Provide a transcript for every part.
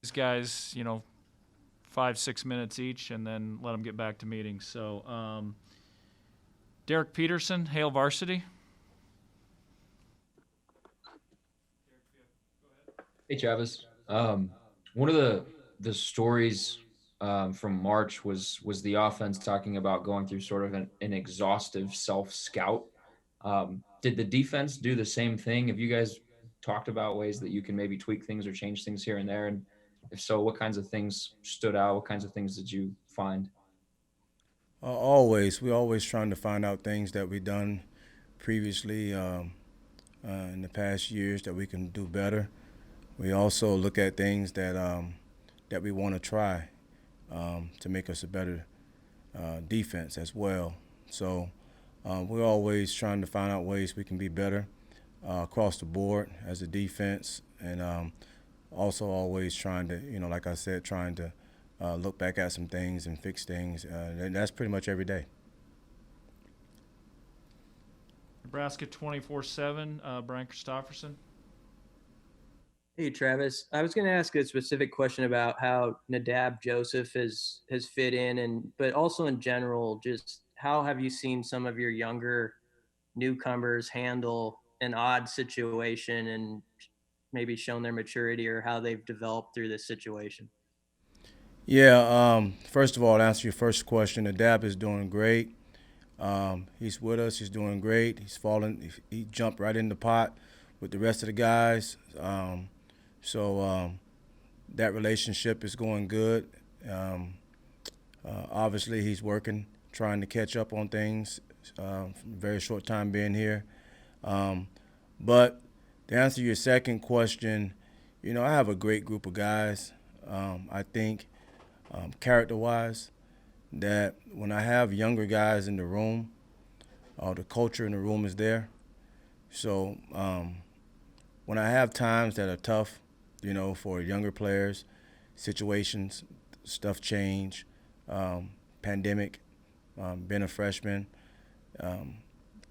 these guys, 5-6 minutes each, and then let them get back to meetings. So, Derek Peterson, Hale Varsity. Hey Travis. One of the stories from March was the offense talking about going through sort of an exhaustive self scout. Did the defense do the same thing? Have you guys talked about ways that you can maybe tweak things or change things here and there? And if so, what kinds of things stood out? What kinds of things did you find? Always, we're always trying to find out things that we've done previously in the past years that we can do better. We also look at things that we want to try to make us a better defense as well. So we're always trying to find out ways we can be better across the board as a defense, and also always trying to, like I said, trying to look back at some things and fix things. And that's pretty much every day. Nebraska 24/7, Brian Christopherson. Hey Travis, I was going to ask a specific question about how Nadab Joseph has fit in, and but also in general, just how have you seen some of your younger newcomers handle an odd situation and maybe shown their maturity or how they've developed through this situation? Yeah. First of all, to answer your first question, Adap is doing great. He's with us. He's doing great. He's fallen. He jumped right in the pot with the rest of the guys. So that relationship is going good. Um, Obviously, he's working, trying to catch up on things. Very short time being here. Um, but to answer your second question, I have a great group of guys. I think character-wise, that when I have younger guys in the room, the culture in the room is there. So when I have times that are tough, for younger players, situations, stuff change, pandemic, been a freshman, um,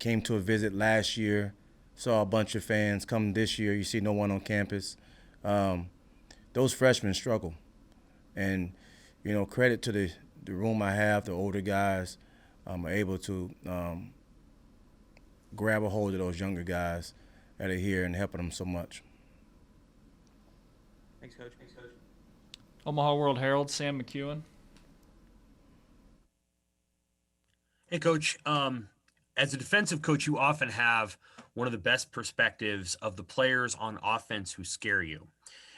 came to a visit last year, saw a bunch of fans. Come this year, you see no one on campus. Um, those freshmen struggle, and credit to the room I have, the older guys, are able to grab a hold of those younger guys that are here and helping them so much. Thanks, Coach. Omaha World Herald, Sam McEwen. Hey, coach. As a defensive coach, you often have one of the best perspectives of the players on offense who scare you.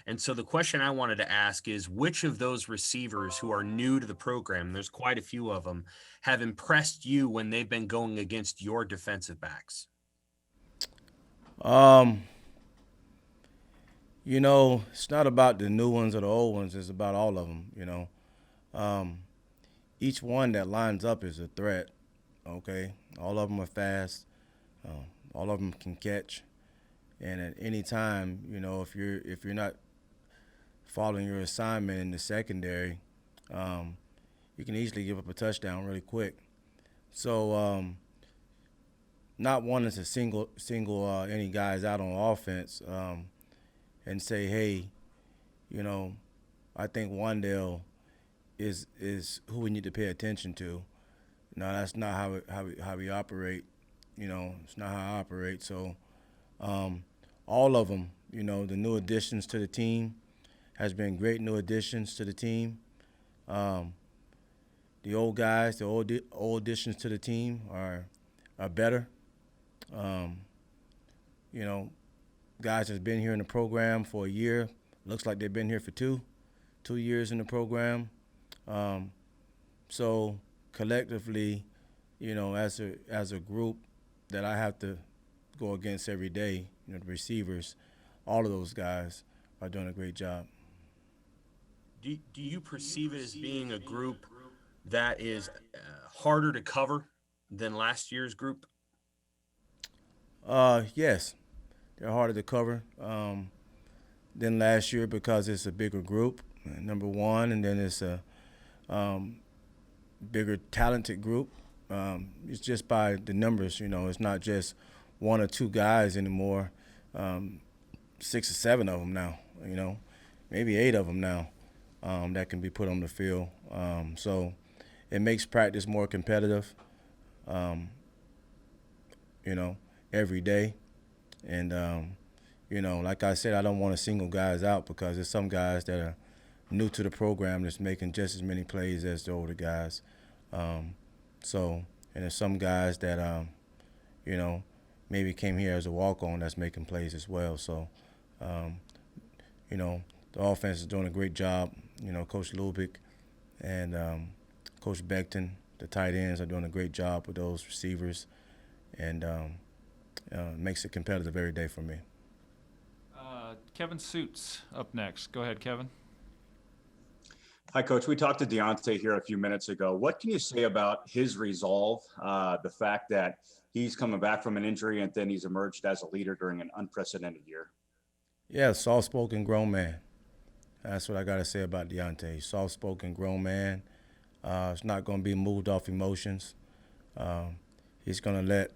And so the question I wanted to ask is which of those receivers who are new to the program, there's quite a few of them, have impressed you when they've been going against your defensive backs? Um, it's not about the new ones or the old ones. It's about all of them. Um, each one that lines up is a threat. Okay, all of them are fast. Uh, all of them can catch. And at any time, if you're not following your assignment in the secondary, um, you can easily give up a touchdown really quick. So, not wanting to single any guys out on offense, and say, hey, you know, I think Wandale is who we need to pay attention to. No, that's not how we operate. It's not how I operate. So, um, all of them, the new additions to the team has been great new additions to the team. Um, the old guys, the old additions to the team are better. Um, you know, Guys that's been here in the program for a year, looks like they've been here for two years in the program. Um, so collectively, as a group that I have to go against every day, the receivers, all of those guys are doing a great job. Do you perceive it as being a group that is harder to cover than last year's group? Yes, they're harder to cover than last year because it's a bigger group, number one, and then it's a um, bigger talented group. It's just by the numbers, it's not just one or two guys anymore. Um, 6 or 7 of them now, maybe 8 of them now that can be put on the field. So it makes practice more competitive, every day. And, like I said, I don't want to single guys out because there's some guys that are new to the program that's making just as many plays as the older guys. And there's some guys that, maybe came here as a walk-on that's making plays as well. So, the offense is doing a great job. Coach Lubick and Coach Beckton, the tight ends, are doing a great job with those receivers, and makes it competitive every day for me. Kevin Suits up next. Go ahead, Kevin. Hi, Coach. We talked to Deontay here a few minutes ago. What can you say about his resolve, the fact that he's coming back from an injury and then he's emerged as a leader during an unprecedented year? Yeah, soft-spoken grown man. That's what I got to say about Deontay. Soft-spoken grown man. It's not going to be moved off emotions. He's going to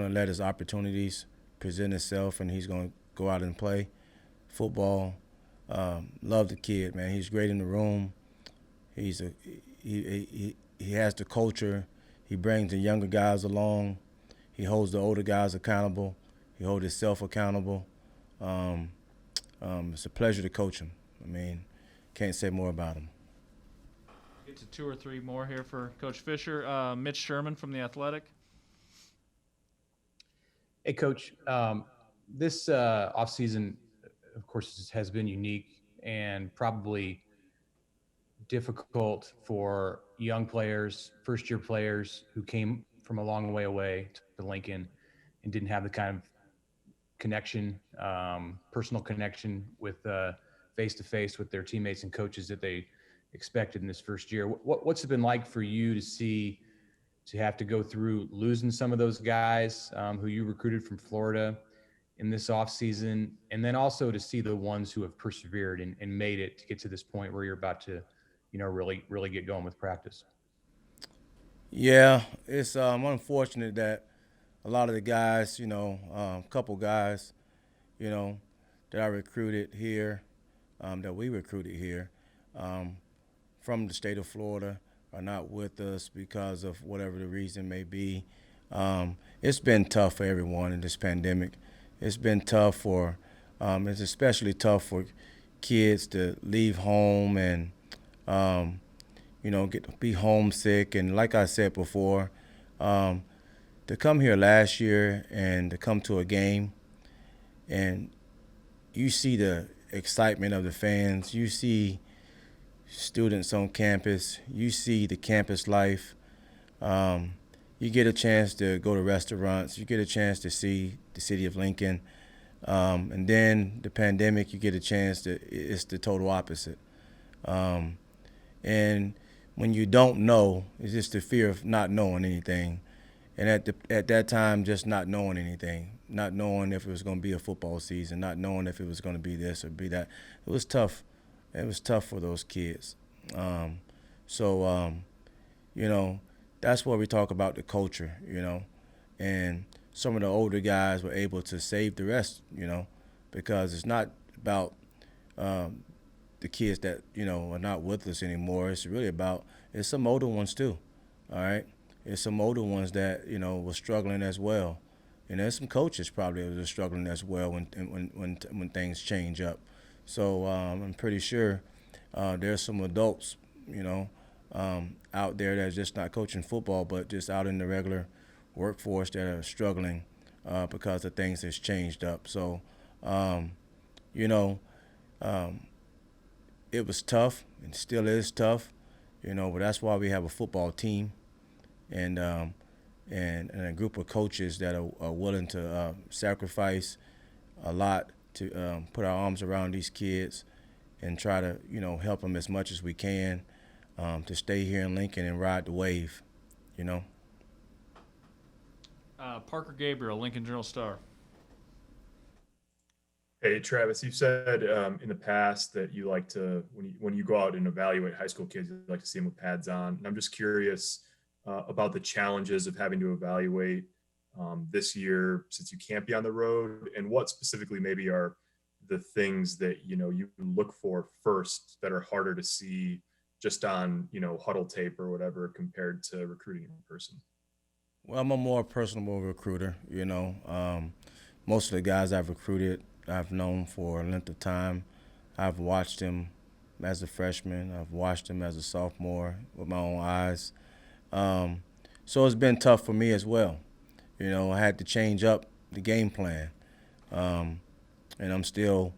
let his opportunities present itself, and he's going to go out and play football. Love the kid, man. He's great in the room. He has the culture. He brings the younger guys along. He holds the older guys accountable. He holds himself accountable. It's a pleasure to coach him. I mean, can't say more about him. Get to 2 or 3 more here for Coach Fischer. Mitch Sherman from The Athletic. Hey, Coach. This offseason, of course, has been unique and probably difficult for young players, first-year players who came from a long way away to Lincoln and didn't have the kind of connection, personal connection with face-to-face with their teammates and coaches that they expected in this first year. What's it been like for you to have to go through losing some of those guys who you recruited from Florida in this offseason, and then also to see the ones who have persevered and made it to get to this point where you're about to, really get going with practice? Yeah, it's unfortunate that a lot of the guys, a couple guys, that I recruited here, that we recruited here from the state of Florida are not with us because of whatever the reason may be. It's been tough for everyone in this pandemic. It's been tough it's especially tough for kids to leave home and, be homesick. And like I said before, to come here last year and to come to a game and you see the excitement of the fans, you see students on campus, you see the campus life, you get a chance to go to restaurants, you get a chance to see the city of Lincoln, and then the pandemic, you get a chance it's the total opposite. And when you don't know, it's just the fear of not knowing anything. And at that time, just not knowing anything, not knowing if it was going to be a football season, not knowing if it was going to be this or be that. It was tough. It was tough for those kids. That's where we talk about the culture, and some of the older guys were able to save the rest, because it's not about the kids that, are not with us anymore. It's really about, it's some older ones too, all right? It's some older ones that, were struggling as well. And there's some coaches probably that were struggling as well when things change up. So I'm pretty sure there's some adults, out there that's just not coaching football, but just out in the regular workforce that are struggling because of things that's changed up. So, it was tough and still is tough, but that's why we have a football team and a group of coaches that are willing to sacrifice a lot to put our arms around these kids and try to, help them as much as we can to stay here in Lincoln and ride the wave, Parker Gabriel, Lincoln Journal-Star. Hey, Travis, you've said in the past that you like to, when you go out and evaluate high school kids, you like to see them with pads on. And I'm just curious about the challenges of having to evaluate this year since you can't be on the road, and what specifically maybe are the things that, you look for first that are harder to see just on, huddle tape or whatever compared to recruiting in person? Well, I'm a more personable recruiter, Most of the guys I've recruited, I've known for a length of time. I've watched them as a freshman. I've watched them as a sophomore with my own eyes. So it's been tough for me as well. I had to change up the game plan. And I'm still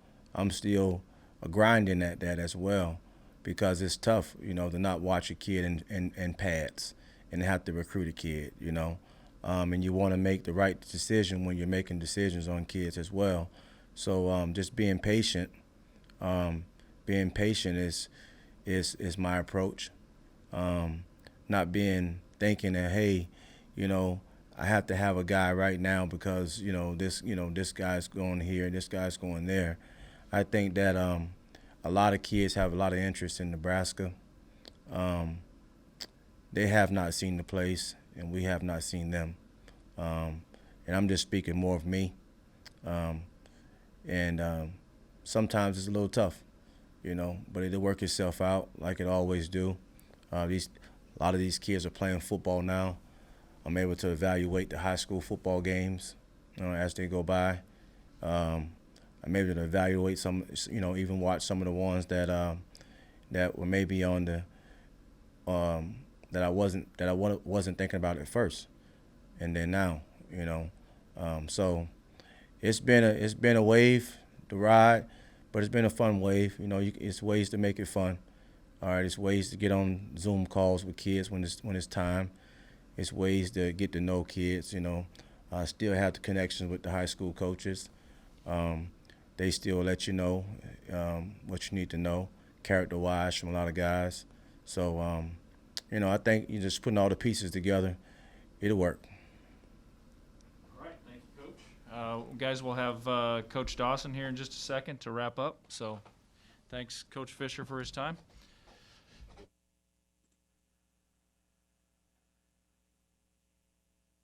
grinding at that as well, because it's tough, to not watch a kid in pads and have to recruit a kid, and you want to make the right decision when you're making decisions on kids as well. So just being patient is my approach. Not thinking that, hey, I have to have a guy right now because this guy's going here, this guy's going there. I think that a lot of kids have a lot of interest in Nebraska. They have not seen the place, and we have not seen them. And I'm just speaking more of me. Sometimes it's a little tough, but it'll work itself out like it always do. A lot of these kids are playing football now. I'm able to evaluate the high school football games, as they go by. I'm able to evaluate some, even watch some of the ones that were maybe on the that I wasn't thinking about at first, and then now, So it's been a wave to ride, but it's been a fun wave. It's ways to make it fun. All right, it's ways to get on Zoom calls with kids when it's time. It's ways to get to know kids. I still have the connections with the high school coaches. They still let you know what you need to know, character-wise, from a lot of guys. So, I think you just putting all the pieces together, it'll work. All right, thank you, Coach. Guys, we'll have Coach Dawson here in just a second to wrap up. So thanks, Coach Fischer, for his time.